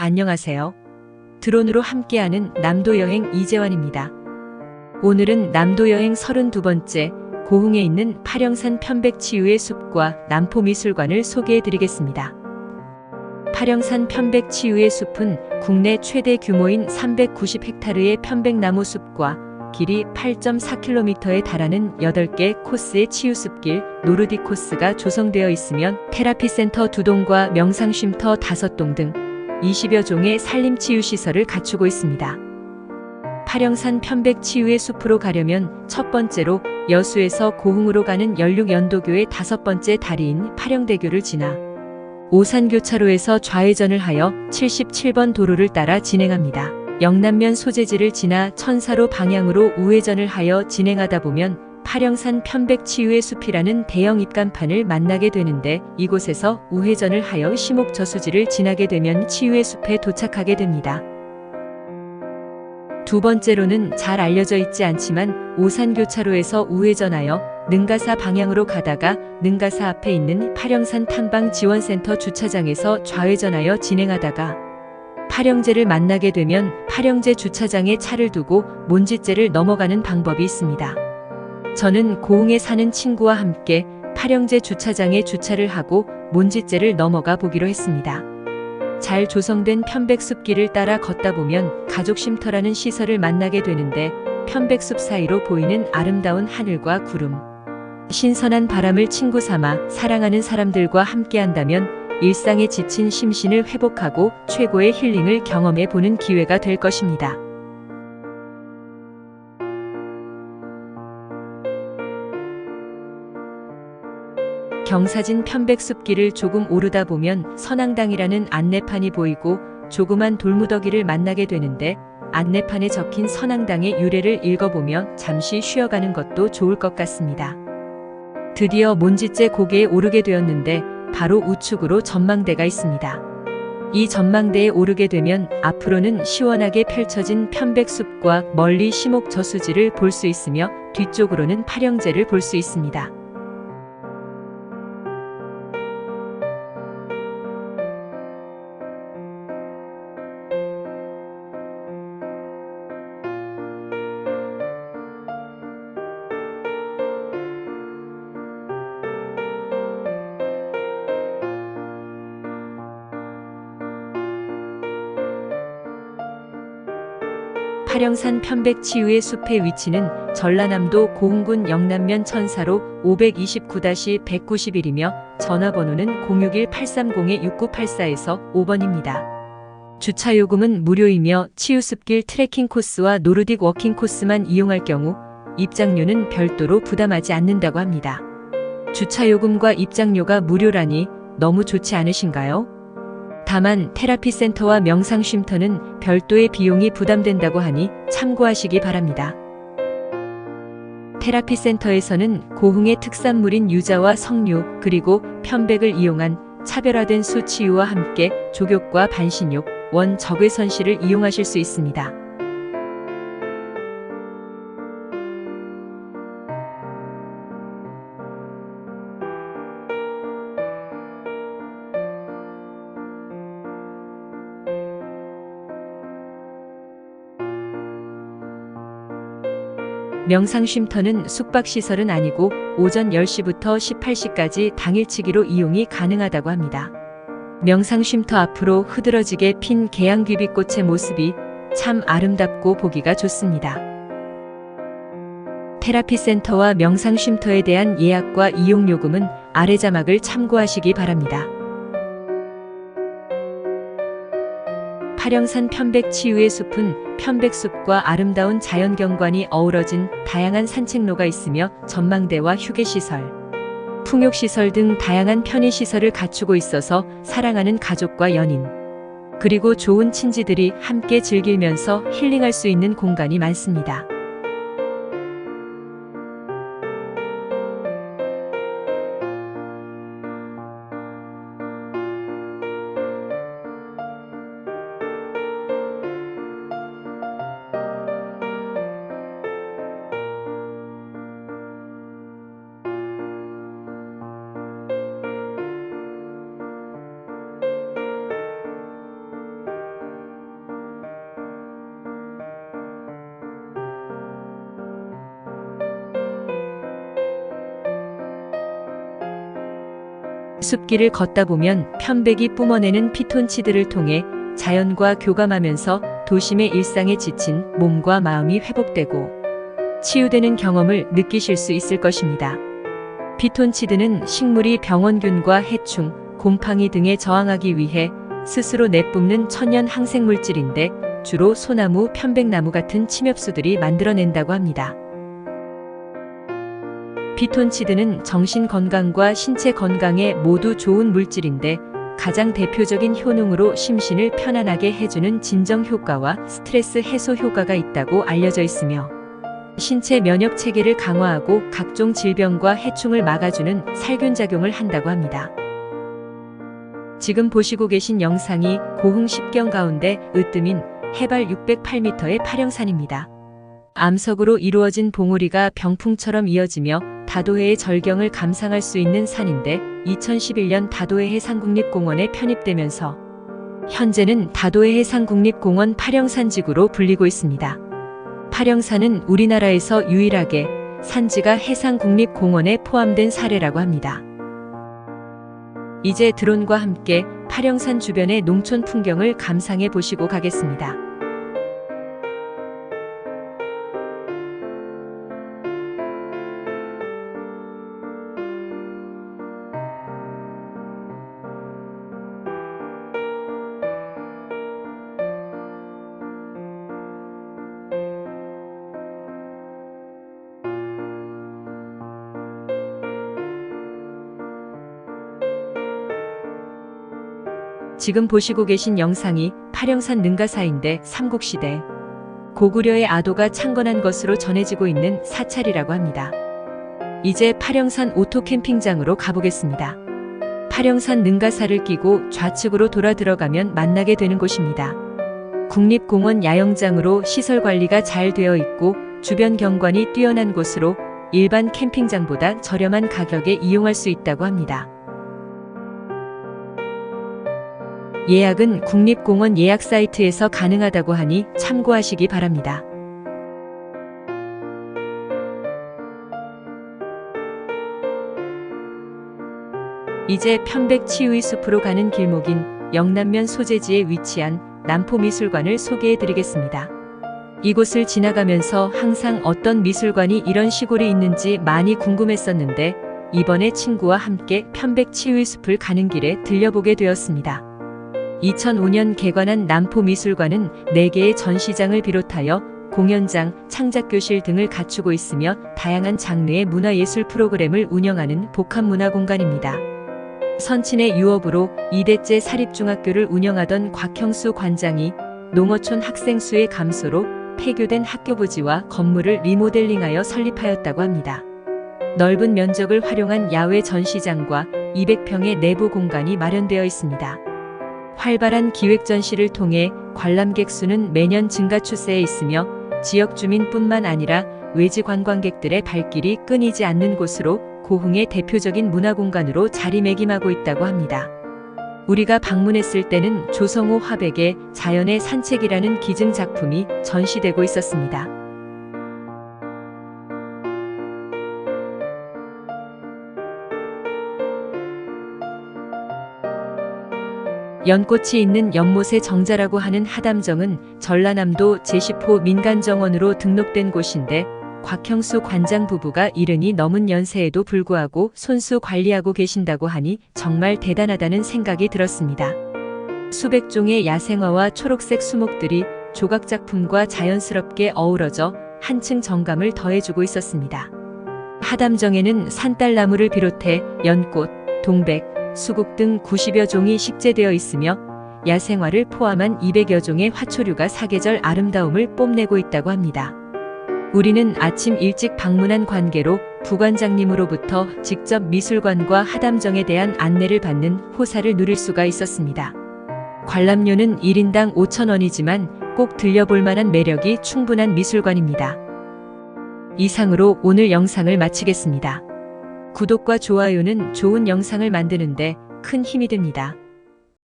안녕하세요. 드론으로 함께하는 남도여행 이재환입니다. 오늘은 남도여행 32번째 고흥에 있는 파령산 편백치유의 숲과 남포미술관을 소개해드리겠습니다. 파령산 편백치유의 숲은 국내 최대 규모인 390헥타르의 편백나무 숲과 길이 8.4km에 달하는 8개 코스의 치유숲길 노르딕 코스가 조성되어 있으며 테라피센터 2동과 명상쉼터 5동 등 20여 종의 산림치유시설을 갖추고 있습니다. 파령산 편백치유의 숲으로 가려면 첫 번째로 여수에서 고흥으로 가는 연륙연도교의 5번째 다리인 파령대교를 지나 오산교차로에서 좌회전을 하여 77번 도로를 따라 진행합니다. 영남면 소재지를 지나 천사로 방향으로 우회전을 하여 진행하다 보면 파령산 편백치유의 숲이라는 대형 입간판을 만나게 되는데 이곳에서 우회전을 하여 시목저수지를 지나게 되면 치유의 숲에 도착하게 됩니다. 두 번째로는 잘 알려져 있지 않지만 오산교차로에서 우회전하여 능가사 방향으로 가다가 능가사 앞에 있는 파령산 탐방지원센터 주차장에서 좌회전하여 진행하다가 파령제를 만나게 되면 파령제 주차장에 차를 두고 몬지제를 넘어가는 방법이 있습니다. 저는 고흥에 사는 친구와 함께 파령제 주차장에 주차를 하고 몬지제를 넘어가 보기로 했습니다. 잘 조성된 편백숲길을 따라 걷다 보면 가족쉼터라는 시설을 만나게 되는데 편백숲 사이로 보이는 아름다운 하늘과 구름, 신선한 바람을 친구 삼아 사랑하는 사람들과 함께한다면 일상에 지친 심신을 회복하고 최고의 힐링을 경험해 보는 기회가 될 것입니다. 경사진 편백숲길을 조금 오르다 보면 선앙당이라는 안내판이 보이고 조그만 돌무더기를 만나게 되는데 안내판에 적힌 선앙당의 유래를 읽어보며 잠시 쉬어가는 것도 좋을 것 같습니다. 드디어 몬지제 고개에 오르게 되었는데 바로 우측으로 전망대가 있습니다. 이 전망대에 오르게 되면 앞으로는 시원하게 펼쳐진 편백숲과 멀리 시목저수지를 볼 수 있으며 뒤쪽으로는 파령제를 볼 수 있습니다. 파령산 편백치유의 숲의 위치는 전라남도 고흥군 영남면 천사로 529-191이며 전화번호는 061-830-6984에서 5번입니다. 주차요금은 무료이며 치유숲길 트레킹 코스와 노르딕 워킹 코스만 이용할 경우 입장료는 별도로 부담하지 않는다고 합니다. 주차요금과 입장료가 무료라니 너무 좋지 않으신가요? 다만 테라피센터와 명상쉼터는 별도의 비용이 부담된다고 하니 참고하시기 바랍니다. 테라피센터에서는 고흥의 특산물인 유자와 석류 그리고 편백을 이용한 차별화된 수치유와 함께 족욕과 반신욕, 원적외선실을 이용하실 수 있습니다. 명상쉼터는 숙박시설은 아니고 오전 10시부터 18시까지 당일치기로 이용이 가능하다고 합니다. 명상쉼터 앞으로 흐드러지게 핀 계양귀비꽃의 모습이 참 아름답고 보기가 좋습니다. 테라피센터와 명상쉼터에 대한 예약과 이용요금은 아래 자막을 참고하시기 바랍니다. 파령산 편백치유의 숲은 편백숲과 아름다운 자연경관이 어우러진 다양한 산책로가 있으며 전망대와 휴게시설, 풍욕시설 등 다양한 편의시설을 갖추고 있어서 사랑하는 가족과 연인, 그리고 좋은 친지들이 함께 즐기면서 힐링할 수 있는 공간이 많습니다. 숲길을 걷다 보면 편백이 뿜어내는 피톤치드를 통해 자연과 교감하면서 도심의 일상에 지친 몸과 마음이 회복되고 치유되는 경험을 느끼실 수 있을 것입니다. 피톤치드는 식물이 병원균과 해충, 곰팡이 등에 저항하기 위해 스스로 내뿜는 천연 항생물질인데 주로 소나무, 편백나무 같은 침엽수들이 만들어낸다고 합니다. 피톤치드는 정신 건강과 신체 건강에 모두 좋은 물질인데 가장 대표적인 효능으로 심신을 편안하게 해주는 진정 효과와 스트레스 해소 효과가 있다고 알려져 있으며 신체 면역 체계를 강화하고 각종 질병과 해충을 막아주는 살균 작용을 한다고 합니다. 지금 보시고 계신 영상이 고흥 십경 가운데 으뜸인 해발 608m의 파령산입니다. 암석으로 이루어진 봉우리가 병풍처럼 이어지며 다도해의 절경을 감상할 수 있는 산인데 2011년 다도해 해상국립공원에 편입되면서 현재는 다도해 해상국립공원 파령산 지구로 불리고 있습니다. 파령산은 우리나라에서 유일하게 산지가 해상국립공원에 포함된 사례라고 합니다. 이제 드론과 함께 파령산 주변의 농촌 풍경을 감상해 보시고 가겠습니다. 지금 보시고 계신 영상이 파령산 능가사인데 삼국시대 고구려의 아도가 창건한 것으로 전해지고 있는 사찰이라고 합니다. 이제 파령산 오토캠핑장으로 가보겠습니다. 파령산 능가사를 끼고 좌측으로 돌아 들어가면 만나게 되는 곳입니다. 국립공원 야영장으로 시설 관리가 잘 되어 있고 주변 경관이 뛰어난 곳으로 일반 캠핑장보다 저렴한 가격에 이용할 수 있다고 합니다. 예약은 국립공원 예약 사이트에서 가능하다고 하니 참고하시기 바랍니다. 이제 편백치유의 숲으로 가는 길목인 영남면 소재지에 위치한 남포미술관을 소개해 드리겠습니다. 이곳을 지나가면서 항상 어떤 미술관이 이런 시골에 있는지 많이 궁금했었는데 이번에 친구와 함께 편백치유의 숲을 가는 길에 들려보게 되었습니다. 2005년 개관한 남포미술관은 4개의 전시장을 비롯하여 공연장, 창작교실 등을 갖추고 있으며 다양한 장르의 문화예술 프로그램을 운영하는 복합문화공간입니다. 선친의 유업으로 2대째 사립중학교를 운영하던 곽형수 관장이 농어촌 학생 수의 감소로 폐교된 학교 부지와 건물을 리모델링하여 설립하였다고 합니다. 넓은 면적을 활용한 야외 전시장과 200평의 내부 공간이 마련되어 있습니다. 활발한 기획 전시를 통해 관람객 수는 매년 증가 추세에 있으며 지역 주민뿐만 아니라 외지 관광객들의 발길이 끊이지 않는 곳으로 고흥의 대표적인 문화공간으로 자리매김하고 있다고 합니다. 우리가 방문했을 때는 조성호 화백의 자연의 산책이라는 기증 작품이 전시되고 있었습니다. 연꽃이 있는 연못의 정자라고 하는 하담정은 전라남도 제10호 민간정원으로 등록된 곳인데 곽형수 관장 부부가 70이 넘은 연세에도 불구하고 손수 관리하고 계신다고 하니 정말 대단하다는 생각이 들었습니다. 수백 종의 야생화와 초록색 수목들이 조각작품과 자연스럽게 어우러져 한층 정감을 더해주고 있었습니다. 하담정에는 산딸나무를 비롯해 연꽃, 동백, 수국 등 90여 종이 식재되어 있으며 야생화를 포함한 200여 종의 화초류가 사계절 아름다움을 뽐내고 있다고 합니다. 우리는 아침 일찍 방문한 관계로 부관장님으로부터 직접 미술관과 하담정에 대한 안내를 받는 호사를 누릴 수가 있었습니다. 관람료는 1인당 5,000원이지만 꼭 들려볼 만한 매력이 충분한 미술관입니다. 이상으로 오늘 영상을 마치겠습니다. 구독과 좋아요는 좋은 영상을 만드는데 큰 힘이 됩니다.